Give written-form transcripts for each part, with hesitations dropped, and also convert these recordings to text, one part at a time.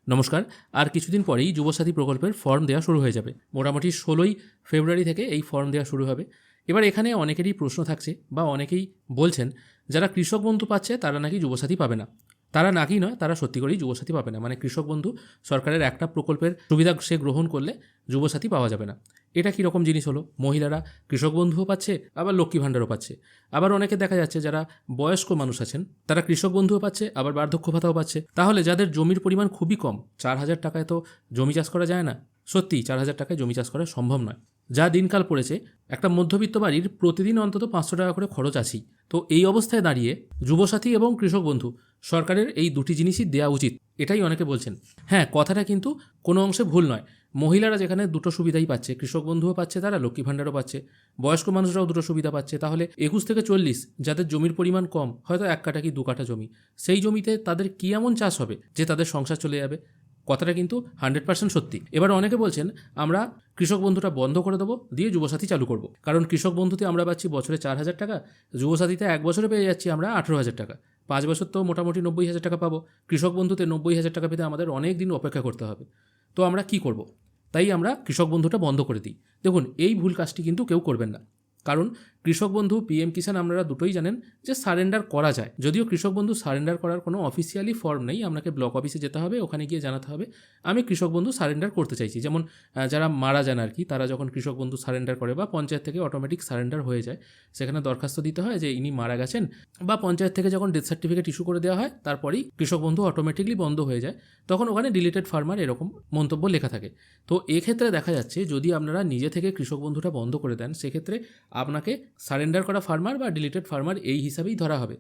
নমস্কার। আর কিছুদিন পরেই যুবসাথী প্রকল্পের ফর্ম দেওয়া শুরু হয়ে যাবে। মোটামুটি 16ই ফেব্রুয়ারি থেকে এই ফর্ম দেওয়া শুরু হবে। এবার এখানে অনেকেরই প্রশ্ন থাকছে বা অনেকেই বলছেন যারা কৃষক বন্ধু পাচ্ছে তারা নাকি যুবসাথী পাবে না। তারা নাকি নয়, তারা সত্যি করেই যুবসাথী পাবে না। মানে কৃষক বন্ধু সরকারের একটা প্রকল্পের সুবিধা সে গ্রহণ করলে যুবসাথী পাওয়া যাবে না। এটা কীরকম জিনিস হলো? মহিলারা কৃষক বন্ধুও পাচ্ছে, আবার লক্ষ্মী ভাণ্ডারও পাচ্ছে। আবার অনেকে দেখা যাচ্ছে যারা বয়স্ক মানুষ আছেন তারা কৃষক বন্ধুও পাচ্ছে, আবার বার্ধক্য ভাতাও পাচ্ছে। তাহলে যাদের জমির পরিমাণ খুবই কম, 4,000 টাকায় তো জমি চাষ করা যায় না। সত্যি 4,000 টাকায় জমি চাষ করা সম্ভব নয়। যা দিনকাল পড়েছে, একটা মধ্যবিত্ত বাড়ির প্রতিদিন অন্তত 500 টাকা করে খরচ আছেই। তো এই অবস্থায় দাঁড়িয়ে যুবসাথী এবং কৃষক বন্ধু সরকারের এই দুটি জিনিসই দেওয়া উচিত, এটাই অনেকে বলছেন। হ্যাঁ, কথাটা কিন্তু কোনো অংশে ভুল নয়। মহিলারা যেখানে দুটো সুবিধাই পাচ্ছে, কৃষক বন্ধুও পাচ্ছে, তারা লক্ষ্মী ভাণ্ডারও পাচ্ছে, বয়স্ক মানুষরাও দুটো সুবিধা পাচ্ছে। তাহলে 21 থেকে 40 যাদের জমির পরিমাণ কম, হয়তো 1 কাঠা কি 2 কাঠা জমি, সেই জমিতে তাদের কী এমন চাষ হবে যে তাদের সংসার চলে যাবে? কথাটা কিন্তু 100% সত্যি। এবার অনেকে বলছেন আমরা কৃষক বন্ধুটা বন্ধ করে দেবো, দিয়ে যুবসাথী চালু করব। কারণ কৃষক বন্ধুতে আমরা পাচ্ছি বছরে 4,000 টাকা, যুবসাথীতে 1 বছরে পেয়ে যাচ্ছি আমরা 18,000 টাকা। 5 বছর তো মোটামুটি 90,000 টাকা পাবো। কৃষক বন্ধুতে 90,000 টাকা পেতে আমাদের অনেক দিন অপেক্ষা করতে হবে। তো আমরা কি করব? তাই আমরা কৃষক বন্ধুটা বন্ধ করে দিই। দেখুন, এই ভুল কাজটি কিন্তু কেউ করবেন না। কারণ কৃষক বন্ধু, পিএম কিষাণ আপনারা দুটোই জানেন যে সারেন্ডার করা যায়। যদিও কৃষক বন্ধু সারেন্ডার করার কোনো অফিসিয়ালি ফর্ম নেই, আপনাকে ব্লক অফিসে যেতে হবে, ওখানে গিয়ে জানাতে হবে আমি কৃষক বন্ধু সারেন্ডার করতে চাইছি। যেমন যারা মারা যান আর কি, তারা যখন কৃষক বন্ধু সারেন্ডার করে বা পঞ্চায়েত থেকে অটোমেটিক সারেন্ডার হয়ে যায়, সেখানে দরখাস্ত দিতে হয় যে ইনি মারা গেছেন, বা পঞ্চায়েত থেকে যখন ডেথ সার্টিফিকেট ইস্যু করে দেওয়া হয় তারপরেই কৃষক বন্ধু অটোমেটিকলি বন্ধ হয়ে যায়। তখন ওখানে ডিলিটেড ফার্মার এরকম মন্তব্য লেখা থাকে। তো এক্ষেত্রে দেখা যাচ্ছে যদি আপনারা নিজে থেকে কৃষক বন্ধুটা বন্ধ করে দেন, সেক্ষেত্রে আপনাকে সারেন্ডার করা ফার্মার বা ডিলিটেড ফার্মার এই হিসাবেই ধরা হবে।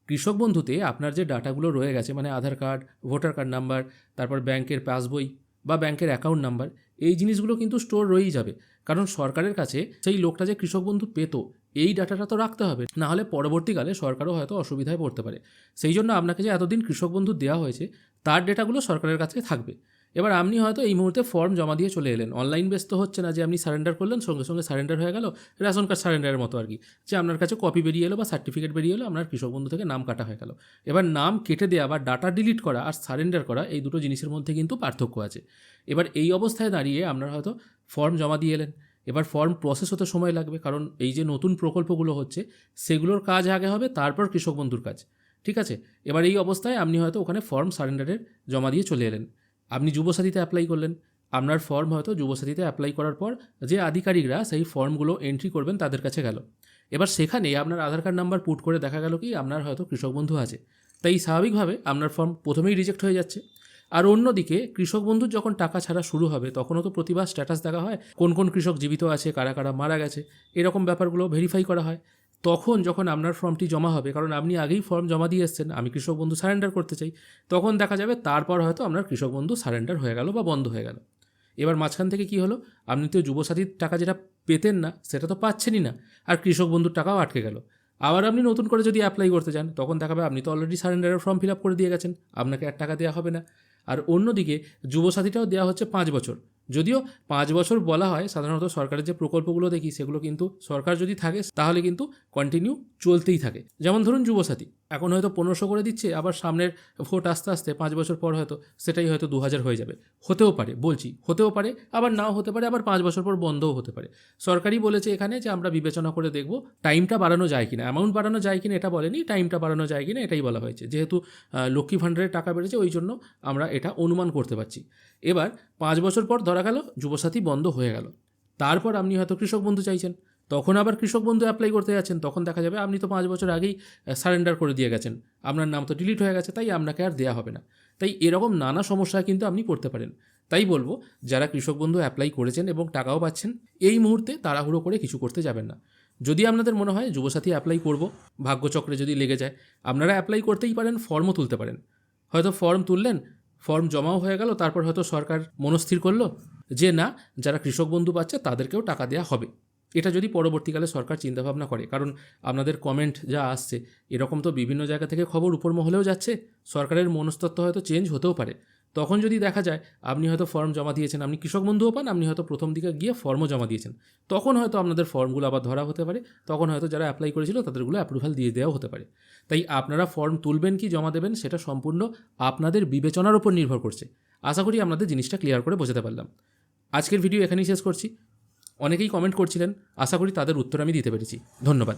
কৃষক বন্ধুতে আপনার যে ডাটাগুলো রয়ে গেছে, মানে আধার কার্ড, ভোটার কার্ড নাম্বার, তারপর ব্যাংকের পাসবই বা ব্যাংকের অ্যাকাউন্ট নাম্বার, এই জিনিসগুলো কিন্তু স্টোর রয়েই যাবে। কারণ সরকারের কাছে সেই লোকটা যে কৃষক বন্ধু পেত, এই ডাটাটা তো রাখতে হবে, না হলে পরবর্তীকালে সরকারও হয়তো অসুবিধায় পড়তে পারে। সেই জন্য আপনাকে যে এতদিন কৃষক বন্ধু দেওয়া হয়েছে তার ডেটাগুলো সরকারের কাছে থাকবে। এবার আপনি হয়তো এই মুহূর্তে ফর্ম জমা দিয়ে চলে এলেন, অনলাইন বেস তো হচ্ছে না যে আপনি সারেন্ডার করলেন সঙ্গে সঙ্গে সারেন্ডার হয়ে গেল, রেশন কার্ড সারেন্ডারের মতো আর কি, যে আপনার কাছে কপি বেরিয়ে এলো বা সার্টিফিকেট বেরিয়ে এলো, আপনার কৃষক বন্ধু থেকে নাম কাটা হয়ে গেল। এবার নাম কেটে দেওয়া বা ডাটা ডিলিট করা আর সারেন্ডার করা, এই দুটো জিনিসের মধ্যে কিন্তু পার্থক্য আছে। এবার এই অবস্থায় দাঁড়িয়ে আপনারা হয়তো ফর্ম জমা দিয়ে এলেন, এবার ফর্ম প্রসেস হতে সময় লাগবে, কারণ এই যে নতুন প্রকল্পগুলো হচ্ছে সেগুলোর কাজ আগে হবে, তারপর কৃষক বন্ধুর কাজ। ঠিক আছে? এবার এই অবস্থায় আপনি হয়তো ওখানে ফর্ম সারেন্ডারের জমা দিয়ে চলে এলেন, আপনি যুবসাথীতে অ্যাপ্লাই করলেন, আপনার ফর্ম হয়তো যুবসাথীতে অ্যাপ্লাই করার পর যে আধিকারিকরা সেই ফর্মগুলো এন্ট্রি করবেন তাদের কাছে গেল। এবার সেখানে আপনার আধার কার্ড নাম্বার পুট করে দেখা গেল কি আপনার হয়তো কৃষক বন্ধু আছে, তাই স্বাভাবিকভাবে আপনার ফর্ম প্রথমেই রিজেক্ট হয়ে যাচ্ছে। আর অন্যদিকে কৃষক বন্ধুর যখন টাকা ছাড়া শুরু হবে তখনও তো প্রতিবার স্ট্যাটাস দেখা হয়, কোন কোন কৃষক জীবিত আছে, কারা কারা মারা গেছে, এরকম ব্যাপারগুলো ভেরিফাই করা হয়। তখন যখন আপনার ফর্মটি জমা হবে, কারণ আপনি আগেই ফর্ম জমা দিয়ে এসেছেন আমি কৃষক বন্ধু সারেন্ডার করতে চাই, তখন দেখা যাবে তারপর হয়তো আপনার কৃষক বন্ধু সারেন্ডার হয়ে গেল বা বন্ধ হয়ে গেল। এবার মাঝখান থেকে কি হলো? আপনি তো যুবসাথীর টাকা যেটা পেতেন না সেটা তো পাচ্ছেনই না, আর কৃষক বন্ধুর টাকাও আটকে গেল। আবার আপনি নতুন করে যদি অ্যাপ্লাই করতে চান তখন দেখাবে আপনি তো অলরেডি সারেন্ডারের ফর্ম ফিল আপ করে দিয়ে গেছেন, আপনাকে আর টাকা দেওয়া হবে না। আর অন্যদিকে যুবসাথীটাও দেওয়া হচ্ছে 5 বছর, যদিও 5 বছর বলা হয়, সাধারণত সরকারের যে প্রকল্পগুলো দেখি সেগুলো কিন্তু সরকার যদি থাকে তাহলে কিন্তু কন্টিনিউ চলতেই থাকে। যেমন ধরুন যুবসাথী এখন হয়তো 1500 করে দিচ্ছে, আবার সামনের ভোট আস্তে আস্তে 5 বছর পর হয়তো সেটাই হয়তো 2000 হয়ে যাবে। হতেও পারে, বলছি হতেও পারে, আবার নাও হতে পারে, আবার 5 বছর পর বন্ধও হতে পারে। সরকারই বলেছে এখানে যে আমরা বিবেচনা করে দেখব টাইমটা বাড়ানো যায় কিনা, অ্যামাউন্ট বাড়ানো যায় কিনা এটা বলেনি, টাইমটা বাড়ানো যায় কিনা এটাই বলা হয়েছে। যেহেতু লক্ষ্মী ভাণ্ডারের টাকা বেড়েছে ওই জন্য আমরা এটা অনুমান করতে পারছি। এবার 5 বছর পর ধরা গেল যুবসাথী বন্ধ হয়ে গেল, তারপর আপনি হয়তো কৃষক বন্ধু চাইছেন, তখন আবার কৃষক বন্ধু অ্যাপ্লাই করতে যাচ্ছেন, তখন দেখা যাবে আপনি তো 5 বছর আগেই সারেন্ডার করে দিয়ে গেছেন, আপনার নাম তো ডিলিট হয়ে গেছে, তাই আপনাকে আর দেওয়া হবে না। তাই এরকম নানা সমস্যায় কিন্তু আপনি পড়তে পারেন। তাই বলবো যারা কৃষক বন্ধু অ্যাপ্লাই করেছেন এবং টাকাও পাচ্ছেন, এই মুহূর্তে তাড়াহুড়ো করে কিছু করতে যাবেন না। যদি আপনাদের মনে হয় যুবসাথী অ্যাপ্লাই করব, ভাগ্যচক্রে যদি লেগে যায়, আপনারা অ্যাপ্লাই করতেই পারেন, ফর্মও তুলতে পারেন। হয়তো ফর্ম তুললেন, ফর্ম জমাও হয়ে গেল, তারপর হয়তো সরকার মনস্থির করলো যে না, যারা কৃষক বন্ধু পাচ্ছে তাদেরকেও টাকা দেওয়া হবে। এটা যদি পরবর্তীকালে সরকার চিন্তাভাবনা করে, কারণ আপনাদের কমেন্ট যা আসছে এরকম তো বিভিন্ন জায়গা থেকে খবর উপর মহলেও যাচ্ছে, সরকারের মনস্তত্ত্ব হয়তো চেঞ্জ হতেও পারে। তখন যদি দেখা যায় আপনি হয়তো ফর্ম জমা দিয়েছেন, আপনি কৃষক বন্ধুও পান, আপনি হয়তো প্রথম দিকে গিয়ে ফর্মও জমা দিয়েছেন, তখন হয়তো আপনাদের ফর্মগুলো আবার ধরা হতে পারে, তখন হয়তো যারা অ্যাপ্লাই করেছিল তাদেরগুলো অ্যাপ্রুভাল দিয়ে দেওয়াও হতে পারে। তাই আপনারা ফর্ম তুলবেন কি জমা দেবেন সেটা সম্পূর্ণ আপনাদের বিবেচনার উপর নির্ভর করছে। আশা করি আপনাদের জিনিসটা ক্লিয়ার করে বোঝাতে পারলাম। আজকের ভিডিও এখানেই শেষ করছি। অনেকেই কমেন্ট করছিলেন, আশা করি তাদের উত্তর আমি দিতে পেরেছি। ধন্যবাদ।